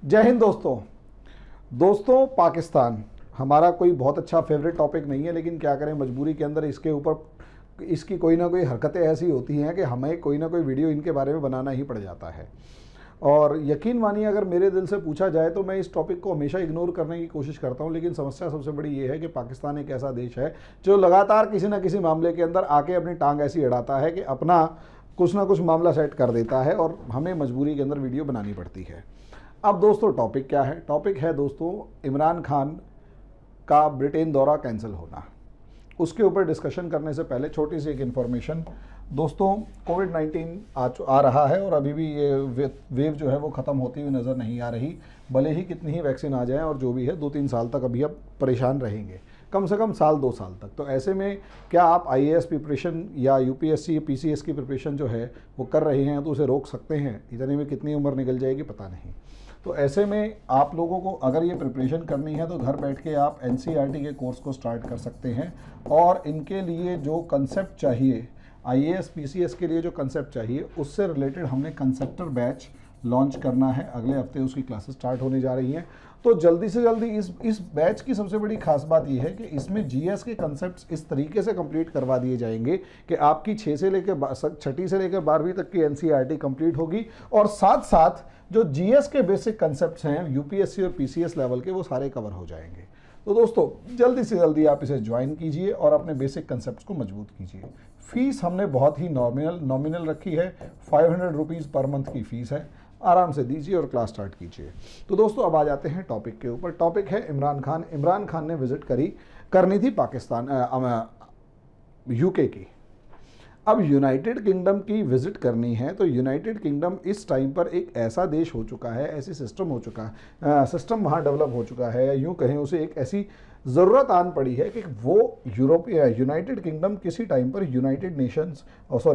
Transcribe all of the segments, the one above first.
जय हिंद दोस्तों। पाकिस्तान हमारा कोई बहुत अच्छा फेवरेट टॉपिक नहीं है, लेकिन क्या करें, मजबूरी के अंदर इसके ऊपर इसकी कोई ना कोई हरकतें ऐसी होती हैं कि हमें कोई ना कोई वीडियो इनके बारे में बनाना ही पड़ जाता है। और यकीन मानिए, अगर मेरे दिल से पूछा जाए तो मैं इस टॉपिक को हमेशा इग्नोर करने की कोशिश करता हूं, लेकिन समस्या सबसे बड़ी ये है कि पाकिस्तान एक ऐसा देश है जो लगातार किसी ना किसी मामले के अंदर आके अपनी टांग ऐसी अड़ाता है कि अपना कुछ ना कुछ मामला सेट कर देता है और हमें मजबूरी के अंदर वीडियो बनानी पड़ती है। अब दोस्तों, टॉपिक क्या है? टॉपिक है दोस्तों, इमरान खान का ब्रिटेन दौरा कैंसिल होना। उसके ऊपर डिस्कशन करने से पहले छोटी सी एक इन्फॉर्मेशन। दोस्तों, कोविड-19 आ रहा है और अभी भी ये वेव जो है वो ख़त्म होती हुई नज़र नहीं आ रही। भले ही कितनी ही वैक्सीन आ जाए और जो भी है 2-3 साल तक अभी आप परेशान रहेंगे, कम से कम साल 2 साल तक। तो ऐसे में क्या आप आईएएस प्रिपरेशन या यूपीएससी पीसीएस की प्रिपरेशन जो है वो कर रहे हैं तो उसे रोक सकते हैं? इतने में कितनी उम्र निकल जाएगी पता नहीं। तो ऐसे में आप लोगों को अगर ये प्रिपरेशन करनी है तो घर बैठ के आप एनसीईआरटी के कोर्स को स्टार्ट कर सकते हैं। और इनके लिए जो कंसेप्ट चाहिए, आईएएस पीसीएस के लिए जो कंसेप्ट चाहिए, उससे रिलेटेड हमने कंसेप्टर बैच लॉन्च करना है। अगले हफ्ते उसकी क्लासेस स्टार्ट होने जा रही हैं। तो जल्दी से जल्दी इस बैच की सबसे बड़ी खास बात यह है कि इसमें जीएस के कंसेप्ट्स इस तरीके से कंप्लीट करवा दिए जाएंगे कि आपकी 6 से लेकर 6ठी से लेकर 12वीं तक की एनसीईआरटी कंप्लीट होगी और साथ साथ जो जीएस के बेसिक कंसेप्ट्स हैं यूपीएससी और पीसीएस लेवल के, वो सारे कवर हो जाएंगे। तो दोस्तों, जल्दी से जल्दी आप इसे ज्वाइन कीजिए और अपने बेसिक कंसेप्ट्स को मजबूत कीजिए। फीस हमने बहुत ही नॉमिनल रखी है। 500 रुपीज़ पर मंथ की फ़ीस है। आराम से दीजिए और क्लास स्टार्ट कीजिए। तो दोस्तों, अब आ जाते हैं टॉपिक के ऊपर। टॉपिक है इमरान खान। इमरान खान ने विजिट करनी थी पाकिस्तान, यूके की। अब यूनाइटेड किंगडम की विजिट करनी है तो यूनाइटेड किंगडम इस टाइम पर एक ऐसा देश हो चुका है, ऐसी सिस्टम हो चुका है, सिस्टम वहाँ डेवलप हो चुका है, यूँ कहें उसे एक ऐसी ज़रूरत आन पड़ी है कि वो यूनाइटेड किंगडम किसी टाइम पर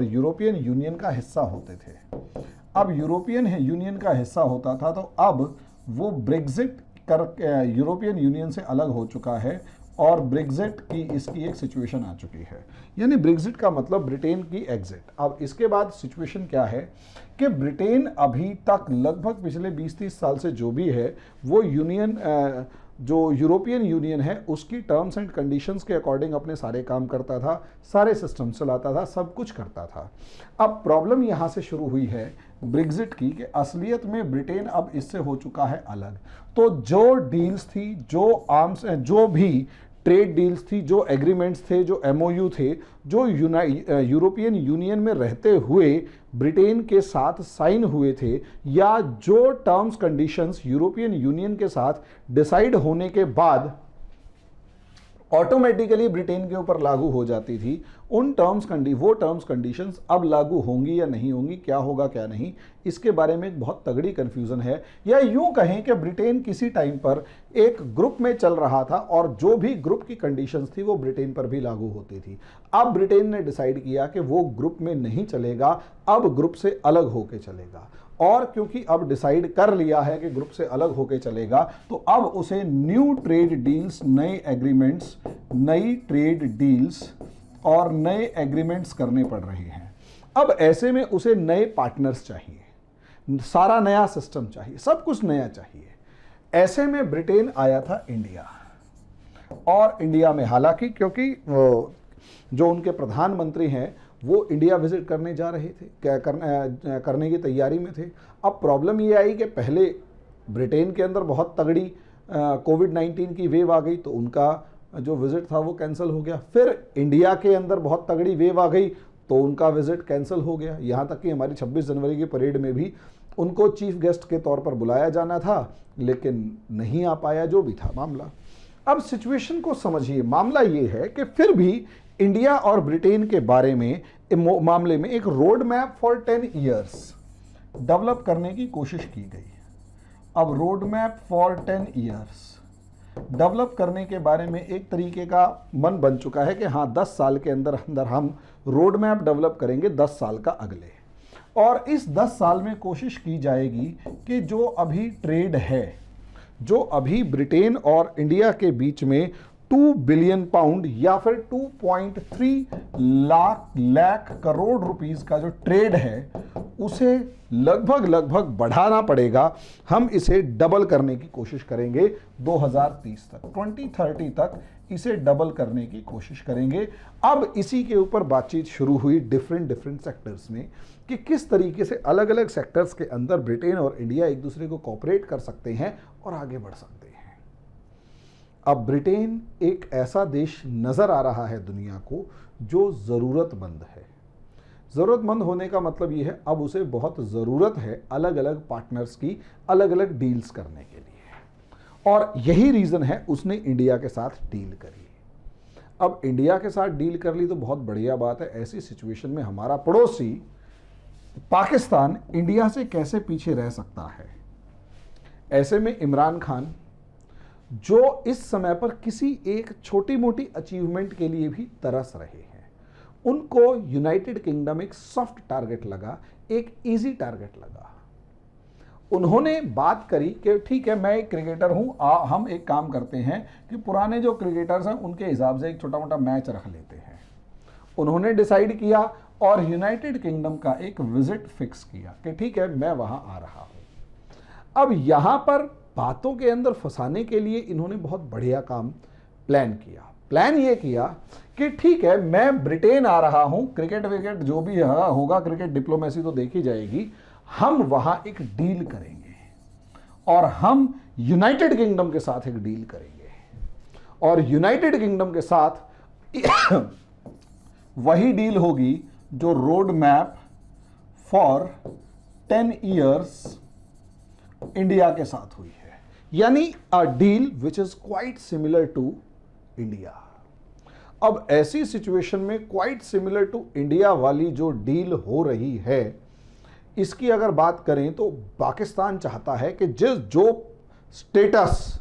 यूरोपियन यूनियन का हिस्सा होते थे। अब यूरोपियन यूनियन का हिस्सा होता था, तो अब वो ब्रेग्जिट कर यूरोपियन यूनियन से अलग हो चुका है और ब्रेग्जिट की इसकी एक सिचुएशन आ चुकी है। यानी ब्रेग्जिट का मतलब ब्रिटेन की एग्जिट। अब इसके बाद सिचुएशन क्या है कि ब्रिटेन अभी तक लगभग पिछले 20-30 साल से जो भी है वो जो यूरोपियन यूनियन है उसकी टर्म्स एंड कंडीशंस के अकॉर्डिंग अपने सारे काम करता था, सारे सिस्टम चलाता था, सब कुछ करता था। अब प्रॉब्लम यहाँ से शुरू हुई है ब्रेग्जिट की कि असलियत में ब्रिटेन अब इससे हो चुका है अलग। तो जो डील्स थी, जो भी ट्रेड डील्स थी, जो एग्रीमेंट्स थे, जो एमओयू थे, जो यूरोपियन यूनियन में रहते हुए ब्रिटेन के साथ साइन हुए थे, या जो टर्म्स कंडीशंस यूरोपियन यूनियन के साथ डिसाइड होने के बाद ऑटोमेटिकली ब्रिटेन के ऊपर लागू हो जाती थी, वो टर्म्स कंडीशंस अब लागू होंगी या नहीं होंगी, क्या होगा क्या नहीं, इसके बारे में एक बहुत तगड़ी कंफ्यूजन है। या यूं कहें कि ब्रिटेन किसी टाइम पर एक ग्रुप में चल रहा था और जो भी ग्रुप की कंडीशंस थी वो ब्रिटेन पर भी लागू होती थी। अब ब्रिटेन ने डिसाइड किया कि वो ग्रुप में नहीं चलेगा, अब ग्रुप से अलग होकर चलेगा। और क्योंकि अब डिसाइड कर लिया है कि ग्रुप से अलग होकर चलेगा, तो अब उसे न्यू ट्रेड डील्स, नए एग्रीमेंट्स, नई ट्रेड डील्स और नए एग्रीमेंट्स करने पड़ रहे हैं। अब ऐसे में उसे नए पार्टनर्स चाहिए, सारा नया सिस्टम चाहिए, सब कुछ नया चाहिए। ऐसे में ब्रिटेन आया था इंडिया। और इंडिया में हालांकि क्योंकि जो उनके प्रधानमंत्री हैं वो इंडिया विजिट करने जा रहे थे, करने की तैयारी में थे। अब प्रॉब्लम ये आई कि पहले ब्रिटेन के अंदर बहुत तगड़ी कोविड-19 की वेव आ गई तो उनका जो विजिट था वो कैंसिल हो गया। फिर इंडिया के अंदर बहुत तगड़ी वेव आ गई तो उनका विजिट कैंसिल हो गया। यहाँ तक कि हमारी 26 जनवरी की परेड में भी उनको चीफ गेस्ट के तौर पर बुलाया जाना था, लेकिन नहीं आ पाया, जो भी था मामला। अब सिचुएशन को समझिए। मामला ये है कि फिर भी इंडिया और ब्रिटेन के बारे में मामले में एक road map for 10 years develop करने की कोशिश की गई। अब road map for 10 years develop करने के बारे में एक तरीके का मन बन चुका है कि हाँ, 10 साल के अंदर अंदर हम रोड मैप डेवलप करेंगे, 10 साल का अगले। और इस 10 साल में कोशिश की जाएगी कि जो अभी ट्रेड है, जो अभी ब्रिटेन और इंडिया के बीच में 2 बिलियन पाउंड या फिर 2.3 लाख करोड़ रुपीस का जो ट्रेड है, उसे लगभग बढ़ाना पड़ेगा। हम इसे डबल करने की कोशिश करेंगे 2030 तक, 2030 तक इसे डबल करने की कोशिश करेंगे। अब इसी के ऊपर बातचीत शुरू हुई डिफरेंट सेक्टर्स में कि किस तरीके से अलग अलग सेक्टर्स के अंदर ब्रिटेन और इंडिया एक दूसरे को कोऑपरेट कर सकते हैं और आगे बढ़ सकते हैं। अब ब्रिटेन एक ऐसा देश नजर आ रहा है दुनिया को जो ज़रूरतमंद है। ज़रूरतमंद होने का मतलब ये है अब उसे बहुत ज़रूरत है अलग अलग पार्टनर्स की, अलग अलग डील्स करने के लिए, और यही रीज़न है उसने इंडिया के साथ डील करी। अब इंडिया के साथ डील कर ली तो बहुत बढ़िया बात है। ऐसी सिचुएशन में हमारा पड़ोसी पाकिस्तान इंडिया से कैसे पीछे रह सकता है? ऐसे में इमरान खान, जो इस समय पर किसी एक छोटी मोटी अचीवमेंट के लिए भी तरस रहे हैं, उनको यूनाइटेड किंगडम एक सॉफ्ट टारगेट लगा, एक इजी टारगेट लगा। उन्होंने बात करी कि ठीक है, मैं एक क्रिकेटर हूं, हम एक काम करते हैं कि पुराने जो क्रिकेटर्स हैं उनके हिसाब से एक छोटा मोटा मैच रख लेते हैं। उन्होंने डिसाइड किया और यूनाइटेड किंगडम का एक विजिट फिक्स किया कि ठीक है, मैं वहां आ रहा हूं। अब यहां पर बातों के अंदर फंसाने के लिए इन्होंने बहुत बढ़िया काम प्लान किया। प्लान ये किया कि ठीक है, मैं ब्रिटेन आ रहा हूं, क्रिकेट विकेट जो भी होगा, क्रिकेट डिप्लोमेसी तो देखी जाएगी, हम वहां एक डील करेंगे और हम यूनाइटेड किंगडम के साथ एक डील करेंगे, और यूनाइटेड किंगडम के साथ वही डील होगी जो road map for 10 years India के साथ हुई है, यानी a deal which is quite similar to India. अब ऐसी सिचुएशन में क्वाइट सिमिलर टू इंडिया वाली जो डील हो रही है, इसकी अगर बात करें तो पाकिस्तान चाहता है कि जो स्टेटस,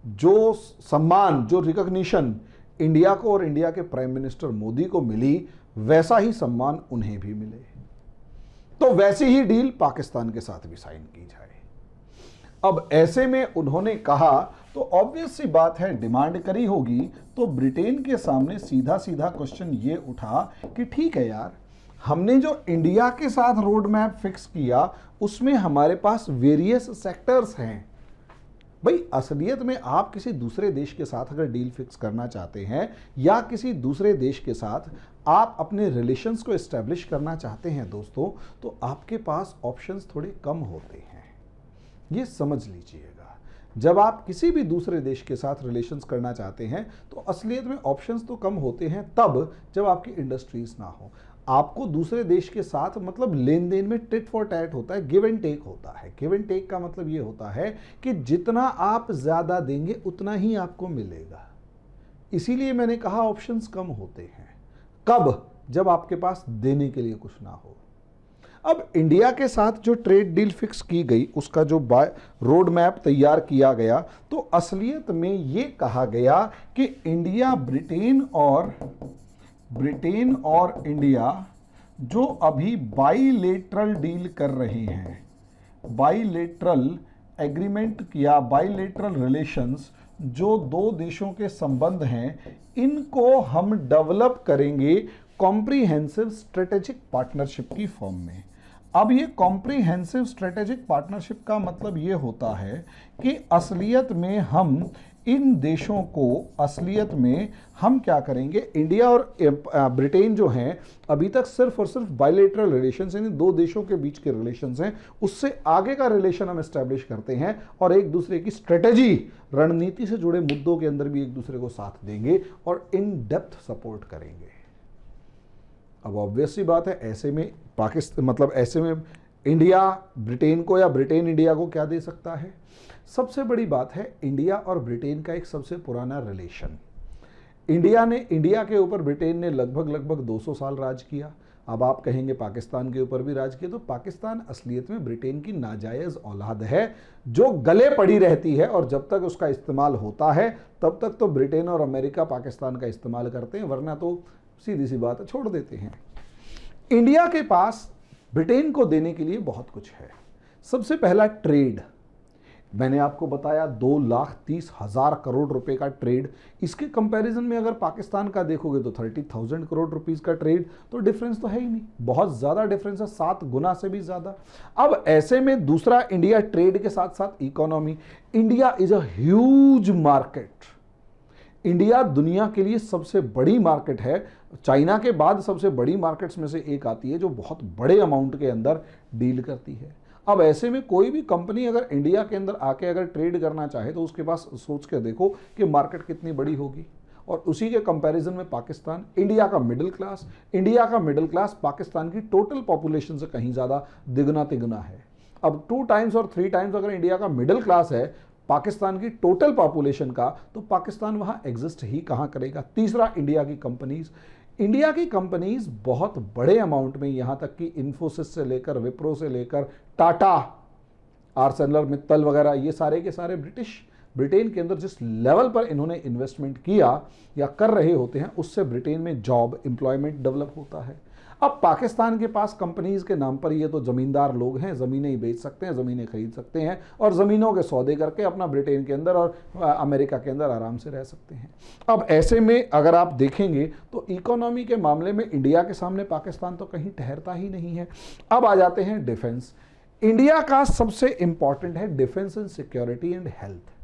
जो सम्मान, जो रिकॉग्निशन इंडिया को और इंडिया के प्राइम मिनिस्टर मोदी को मिली, वैसा ही सम्मान उन्हें भी मिले। तो वैसी ही डील पाकिस्तान के साथ भी साइन की जाए। अब ऐसे में उन्होंने कहा तो ऑब्वियस सी बात है, डिमांड करी होगी तो ब्रिटेन के सामने सीधा सीधा क्वेश्चन ये उठा कि ठीक है यार, हमने जो इंडिया के साथ रोड मैप फिक्स किया उसमें हमारे पास वेरियस सेक्टर्स हैं। भाई असलियत में आप किसी दूसरे देश के साथ अगर डील फिक्स करना चाहते हैं या किसी दूसरे देश के साथ आप अपने रिलेशंस को एस्टेब्लिश करना चाहते हैं दोस्तों, तो आपके पास ऑप्शंस थोड़े कम होते हैं। ये समझ लीजिएगा, जब आप किसी भी दूसरे देश के साथ रिलेशंस करना चाहते हैं तो असलियत में ऑप्शंस तो कम होते हैं तब जब आपकी इंडस्ट्रीज ना हो। आपको दूसरे देश के साथ मतलब लेन देन में टिट फॉर टैट होता है, गिव एंड टेक होता है। गिव एंड टेक का मतलब ये होता है कि जितना आप ज़्यादा देंगे उतना ही आपको मिलेगा। इसीलिए मैंने कहा ऑप्शंस कम होते हैं। कब? जब आपके पास देने के लिए कुछ ना हो। अब इंडिया के साथ जो ट्रेड डील फिक्स की गई, उसका जो रोड मैप तैयार किया गया, तो असलियत में ये कहा गया कि ब्रिटेन और इंडिया जो अभी बाईलेटरल डील कर रहे हैं, बाईलेटरल एग्रीमेंट किया, बाईलेटरल रिलेशंस जो दो देशों के संबंध हैं, इनको हम डेवलप करेंगे कॉम्प्रिहेंसिव स्ट्रेटेजिक पार्टनरशिप की फॉर्म में। अब ये कॉम्प्रिहेंसिव स्ट्रेटेजिक पार्टनरशिप का मतलब ये होता है कि असलियत में हम इन देशों को, असलियत में हम क्या करेंगे, इंडिया और ब्रिटेन जो हैं अभी तक सिर्फ और सिर्फ बायलैटरल रिलेशंस, यानी दो देशों के बीच के रिलेशंस हैं, उससे आगे का रिलेशन हम एस्टैब्लिश करते हैं और एक दूसरे की स्ट्रेटेजी, रणनीति से जुड़े मुद्दों के अंदर भी एक दूसरे को साथ देंगे और इन डेप्थ सपोर्ट करेंगे। अब ऑब्वियस सी बात है, ऐसे में ऐसे में इंडिया ब्रिटेन को या ब्रिटेन इंडिया को क्या दे सकता है? सबसे बड़ी बात है, इंडिया और ब्रिटेन का एक सबसे पुराना रिलेशन। इंडिया के ऊपर ब्रिटेन ने लगभग 200 साल राज किया। अब आप कहेंगे पाकिस्तान के ऊपर भी राज किया, तो पाकिस्तान असलियत में ब्रिटेन की नाजायज़ औलाद है जो गले पड़ी रहती है, और जब तक उसका इस्तेमाल होता है तब तक तो ब्रिटेन और अमेरिका पाकिस्तान का इस्तेमाल करते हैं, वरना तो सीधी सी बात है छोड़ देते हैं। इंडिया के पास ब्रिटेन को देने के लिए बहुत कुछ है। सबसे पहला ट्रेड। मैंने आपको बताया 2,30,000 करोड़ रुपए का ट्रेड। इसके कंपैरिजन में अगर पाकिस्तान का देखोगे तो 30,000 करोड़ रुपीस का ट्रेड, तो डिफरेंस तो है ही नहीं, बहुत ज़्यादा डिफरेंस है, 7 गुना से भी ज़्यादा। अब ऐसे में दूसरा, इंडिया ट्रेड के साथ साथ economy, India is a huge market. India दुनिया के लिए सबसे बड़ी मार्केट है, चाइना के बाद सबसे बड़ी मार्केट्स में से एक आती है, जो बहुत बड़े अमाउंट के अंदर डील करती है। अब ऐसे में कोई भी कंपनी अगर इंडिया के अंदर आके अगर ट्रेड करना चाहे तो उसके पास सोच के देखो कि मार्केट कितनी बड़ी होगी। और उसी के कंपैरिजन में पाकिस्तान, इंडिया का मिडिल क्लास पाकिस्तान की टोटल पॉपुलेशन से कहीं ज़्यादा दिगुना तिगुना है। अब 2 टाइम्स और 3 टाइम्स अगर इंडिया का मिडिल क्लास है पाकिस्तान की टोटल पॉपुलेशन का, तो पाकिस्तान वहाँ एग्जिस्ट ही कहाँ करेगा। तीसरा, इंडिया की कंपनीज बहुत बड़े अमाउंट में, यहाँ तक कि इन्फोसिस से लेकर, विप्रो से लेकर, टाटा, आर्सेलर मित्तल वगैरह, ये सारे के सारे ब्रिटेन के अंदर जिस लेवल पर इन्होंने इन्वेस्टमेंट किया या कर रहे होते हैं, उससे ब्रिटेन में जॉब, एम्प्लॉयमेंट डेवलप होता है। अब पाकिस्तान के पास कंपनीज के नाम पर ये तो जमींदार लोग हैं, ज़मीनें ही बेच सकते हैं, ज़मीनें खरीद सकते हैं और ज़मीनों के सौदे करके अपना ब्रिटेन के अंदर और अमेरिका के अंदर आराम से रह सकते हैं। अब ऐसे में अगर आप देखेंगे तो इकोनॉमी के मामले में इंडिया के सामने पाकिस्तान तो कहीं ठहरता ही नहीं है। अब आ जाते हैं डिफेंस। इंडिया का सबसे इंपॉर्टेंट है defence and security and health.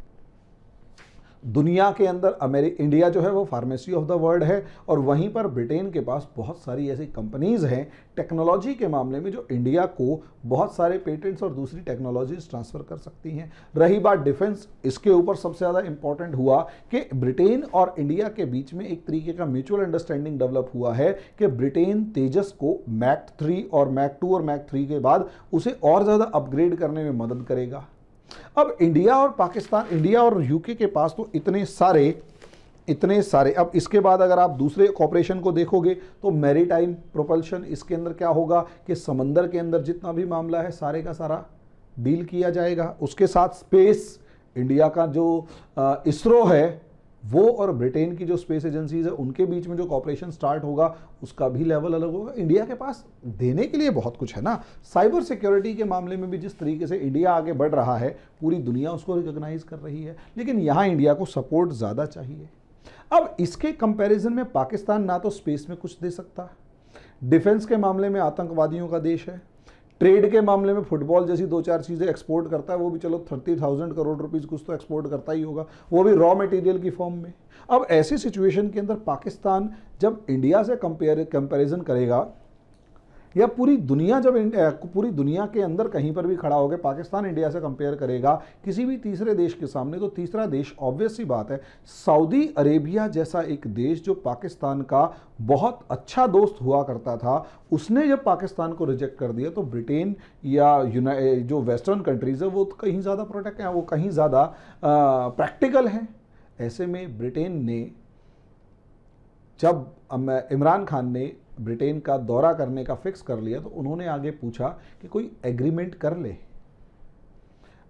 दुनिया के अंदर इंडिया जो है वो फार्मेसी ऑफ द वर्ल्ड है, और वहीं पर ब्रिटेन के पास बहुत सारी ऐसी कंपनीज हैं टेक्नोलॉजी के मामले में जो इंडिया को बहुत सारे पेटेंट्स और दूसरी टेक्नोलॉजीज ट्रांसफ़र कर सकती हैं। रही बात डिफेंस, इसके ऊपर सबसे ज़्यादा इंपॉर्टेंट हुआ कि ब्रिटेन और इंडिया के बीच में एक तरीके का म्यूचुअल अंडरस्टैंडिंग डेवलप हुआ है कि ब्रिटेन तेजस को मैक 3 और मैक 2 और मैक 3 के बाद उसे और ज़्यादा अपग्रेड करने में मदद करेगा। अब इंडिया और यूके के पास तो इतने सारे। अब इसके बाद अगर आप दूसरे कॉपरेशन को देखोगे तो मैरीटाइम प्रोपल्शन, इसके अंदर क्या होगा कि समंदर के अंदर जितना भी मामला है सारे का सारा डील किया जाएगा। उसके साथ स्पेस, इंडिया का जो इसरो है वो और ब्रिटेन की जो स्पेस एजेंसीज है उनके बीच में जो कॉपरेशन स्टार्ट होगा उसका भी लेवल अलग होगा। इंडिया के पास देने के लिए बहुत कुछ है ना। साइबर सिक्योरिटी के मामले में भी जिस तरीके से इंडिया आगे बढ़ रहा है, पूरी दुनिया उसको रिकॉग्नाइज कर रही है, लेकिन यहाँ इंडिया को सपोर्ट ज़्यादा चाहिए। अब इसके कंपैरिजन में पाकिस्तान ना तो स्पेस में कुछ दे सकता, डिफेंस के मामले में आतंकवादियों का देश है, ट्रेड के मामले में फुटबॉल जैसी 2-4 चीज़ें एक्सपोर्ट करता है, वो भी चलो 30,000 करोड़ रुपीस कुछ तो एक्सपोर्ट करता ही होगा, वो भी रॉ मटेरियल की फॉर्म में। अब ऐसी सिचुएशन के अंदर पाकिस्तान जब इंडिया से कंपैरिजन करेगा, या पूरी दुनिया के अंदर कहीं पर भी खड़ा होकर पाकिस्तान इंडिया से कंपेयर करेगा किसी भी तीसरे देश के सामने, तो तीसरा देश ऑब्वियस सी बात है सऊदी अरेबिया जैसा एक देश जो पाकिस्तान का बहुत अच्छा दोस्त हुआ करता था, उसने जब पाकिस्तान को रिजेक्ट कर दिया तो ब्रिटेन या जो वेस्टर्न कंट्रीज़ है वो कहीं ज़्यादा प्रोटेक्ट हैं, वो कहीं ज़्यादा प्रैक्टिकल हैं। ऐसे में ब्रिटेन ने, जब इमरान खान ने ब्रिटेन का दौरा करने का फिक्स कर लिया तो उन्होंने आगे पूछा कि कोई एग्रीमेंट कर ले।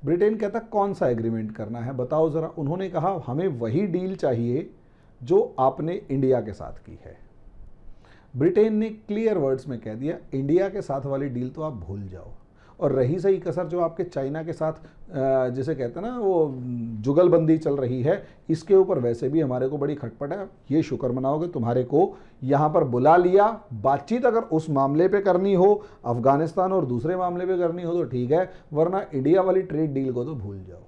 ब्रिटेन कहता कौन सा एग्रीमेंट करना है बताओ ज़रा। उन्होंने कहा हमें वही डील चाहिए जो आपने इंडिया के साथ की है। ब्रिटेन ने क्लियर वर्ड्स में कह दिया इंडिया के साथ वाली डील तो आप भूल जाओ, और रही सही कसर जो आपके चाइना के साथ जिसे कहते हैं ना वो जुगलबंदी चल रही है, इसके ऊपर वैसे भी हमारे को बड़ी खटपट है। ये शुक्र मनाओगे तुम्हारे को यहाँ पर बुला लिया, बातचीत अगर उस मामले पे करनी हो, अफगानिस्तान और दूसरे मामले पे करनी हो तो ठीक है, वरना इंडिया वाली ट्रेड डील को तो भूल जाओ।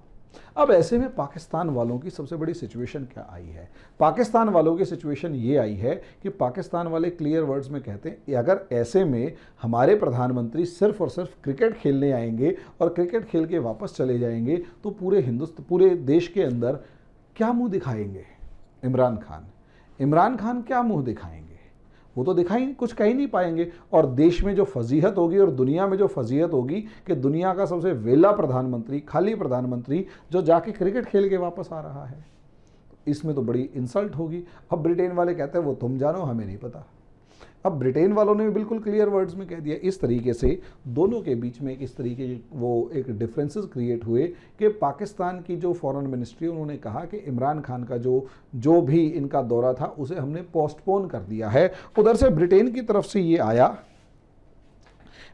अब ऐसे में पाकिस्तान वालों की सबसे बड़ी सिचुएशन क्या आई है? पाकिस्तान वालों की सिचुएशन ये आई है कि पाकिस्तान वाले क्लियर वर्ड्स में कहते हैं अगर ऐसे में हमारे प्रधानमंत्री सिर्फ और सिर्फ क्रिकेट खेलने आएंगे और क्रिकेट खेल के वापस चले जाएंगे तो पूरे देश के अंदर क्या मुंह दिखाएंगे इमरान खान क्या मुंह दिखाएंगे? वो तो कुछ कह ही नहीं पाएंगे। और देश में जो फजीहत होगी और दुनिया में जो फजीहत होगी कि दुनिया का सबसे वेला प्रधानमंत्री, खाली प्रधानमंत्री जो जाके क्रिकेट खेल के वापस आ रहा है, इसमें तो बड़ी इंसल्ट होगी। अब ब्रिटेन वाले कहते हैं वो तुम जानो, हमें नहीं पता। अब ब्रिटेन वालों ने भी बिल्कुल क्लियर वर्ड्स में कह दिया। इस तरीके से दोनों के बीच में इस तरीके वो एक डिफरेंसेस क्रिएट हुए कि पाकिस्तान की जो फॉरेन मिनिस्ट्री, उन्होंने कहा कि इमरान खान का जो भी इनका दौरा था उसे हमने पोस्टपोन कर दिया है। उधर से ब्रिटेन की तरफ से ये आया,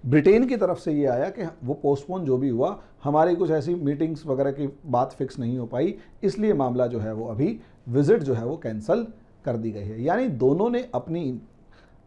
ब्रिटेन की तरफ से ये आया कि वो पोस्टपोन जो भी हुआ, हमारी कुछ ऐसी मीटिंग्स वगैरह की बात फिक्स नहीं हो पाई, इसलिए मामला जो है वो अभी विजिट जो है वो कैंसिल कर दी गई है। यानी दोनों ने अपनी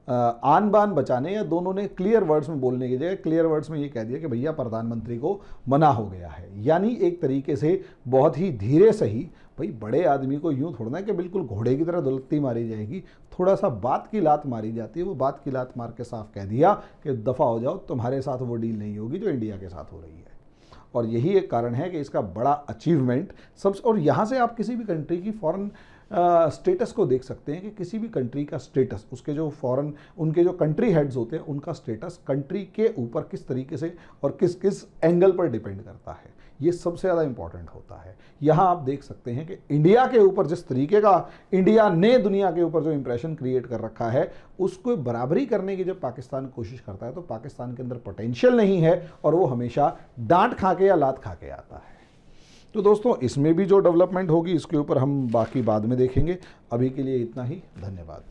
आन बान बचाने या दोनों ने क्लियर वर्ड्स में बोलने की जगह क्लियर वर्ड्स में ये कह दिया कि भैया प्रधानमंत्री को मना हो गया है। यानी एक तरीके से बहुत ही धीरे सही, भाई बड़े आदमी को यूं थोड़ा ना कि बिल्कुल घोड़े की तरह दुलत्ती मारी जाएगी, थोड़ा सा बात की लात मारी जाती है। वो बात की लात मार के साफ कह दिया कि दफ़ा हो जाओ, तुम्हारे साथ वो डील नहीं होगी जो इंडिया के साथ हो रही है। और यही एक कारण है कि इसका बड़ा अचीवमेंट सब। और यहाँ से आप किसी भी कंट्री की फॉरेन स्टेटस को देख सकते हैं कि किसी भी कंट्री का स्टेटस, उसके जो फॉरेन उनके जो कंट्री हेड्स होते हैं उनका स्टेटस कंट्री के ऊपर किस तरीके से और किस किस एंगल पर डिपेंड करता है, ये सबसे ज़्यादा इंपॉर्टेंट होता है। यहाँ आप देख सकते हैं कि इंडिया के ऊपर जिस तरीके का इंडिया ने दुनिया के ऊपर जो इंप्रेशन क्रिएट कर रखा है, उसको बराबरी करने की जब पाकिस्तान कोशिश करता है तो पाकिस्तान के अंदर पोटेंशियल नहीं है और वो हमेशा डांट खा के या लात खा के आता है। तो दोस्तों, इसमें भी जो डेवलपमेंट होगी इसके ऊपर हम बाकी बाद में देखेंगे। अभी के लिए इतना ही, धन्यवाद।